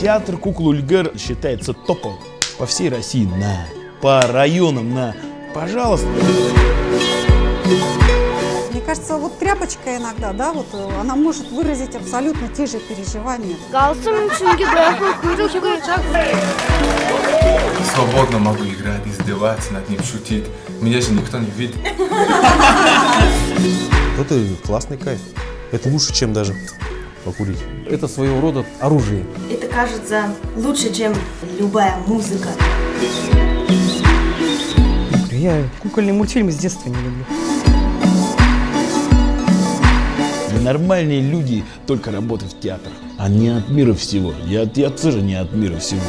Театр Куклы-Ольгер считается топом по всей России, по районам, пожалуйста. Мне кажется, вот тряпочка иногда, да, вот она может выразить абсолютно те же переживания. Свободно могу играть, издеваться над ним, шутить. Меня же никто не видит. Это классный кайф. Это лучше, чем даже покурить. Это своего рода оружие. Это кажется лучше, чем любая музыка. Я кукольные мультфильмы с детства не люблю. Нормальные люди только работают в театрах, а не от мира всего. Я тоже не от мира всего.